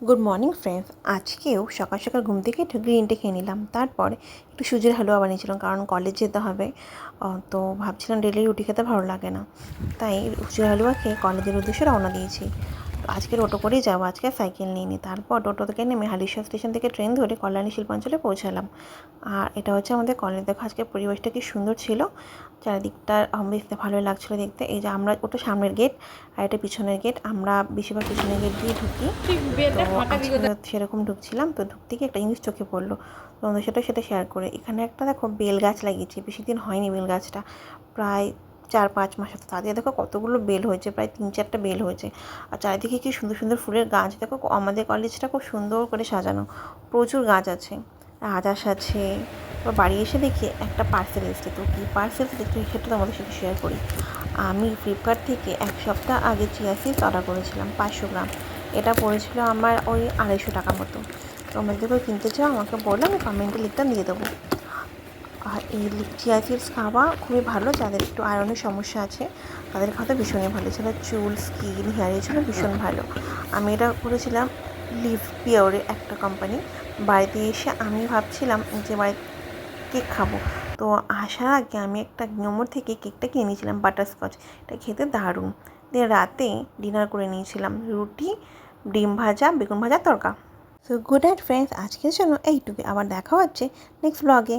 Good morning friends. আজকেও সকাল সকাল ঘুম থেকে একটু গ্রিন টি খেয়ে নিলাম। তারপর একটু সুজির হালুয়া বানিয়েছিলাম, কারণ কলেজ যেতে হবে। তো ভাবছিলাম ডেলি রুটি খেতে ভালো লাগে না, তাই সুজির হালুয়া খেয়ে কলেজের উদ্দেশ্যে রওনা দিয়েছি। তো আজকে টোটো করেই যাবো, আজকে সাইকেল নিয়ে নিই। তারপর টোটো থেকে নেমে হালিশহর স্টেশন থেকে ট্রেন ধরে কল্যাণী শিল্পাঞ্চলে পৌঁছালাম। আর এটা হচ্ছে আমাদের কলেজ। দেখো আজকে পরিবেশটা কি সুন্দর ছিল, চারিদিকটা দেখতে ভালোই লাগছিলো দেখতে। এই যে আমরা ওটা সামনের গেট আর এটা পিছনের গেট, আমরা বেশিরভাগ পিছনের গেট দিয়ে ঢুকি। তো আজকে সেরকম ঢুকছিলাম, তো ঢুকতে গিয়ে একটা জিনিস চোখে পড়লো, তোমাদের সেটা শেয়ার করে। এখানে একটা দেখো বেল গাছ লাগিয়েছে, বেশি দিন হয়নি বেল গাছটা, প্রায় 4-5 মাস হতো। তাদের দেখো কতগুলো বেল হয়েছে, প্রায় 3-4টা বেল হয়েছে। আর চারিদিকে কি সুন্দর সুন্দর ফুলের গাছ। দেখো আমাদের কলেজটা খুব সুন্দর করে সাজানো, প্রচুর গাছ আছে, রাজহাঁস আছে। তো বাড়ি এসে দেখি একটা পার্সেল এসেছে। তো কী পার্সেল দেখতে সেটা তোমাদের সাথে শেয়ার করি। আমি ফ্লিপকার্ট থেকে 1 সপ্তাহ আগে চিয়া সিডস অর্ডার করেছিলাম 500 গ্রাম। এটা পড়েছিল আমার ওই 250 টাকা মতো। তোমরা যদি কেউ কিনতে চাও আমাকে বললে আমি কমেন্টে লিঙ্কটা দিয়ে দেবো। আর এই চিয়া সিডস খাওয়া খুবই ভালো, যাদের একটু আয়রনের সমস্যা আছে তাদের খাওয়া ভীষণই ভালো। এছাড়া চুল, স্কিন, হেয়ারের জন্য ভীষণ ভালো। আমি এটা করেছিলাম লিভ পিওরের একটা কোম্পানি। বাড়িতে এসে আমি ভাবছিলাম যে বাড়িতে কেক খাবো, তো আসার আগে আমি একটা নম্বর থেকে কেকটা কিনে নিয়েছিলাম, বাটারস্কচ। এটা খেতে দারুণ। দিয়ে রাতে ডিনার করে নিয়েছিলাম রুটি, ডিম ভাজা, বেগুন ভাজা, তড়কা। সো গুড নাইট ফ্রেন্ডস, আজকের জন্য এইটুকু। আবার দেখা হচ্ছে নেক্সট ব্লগে।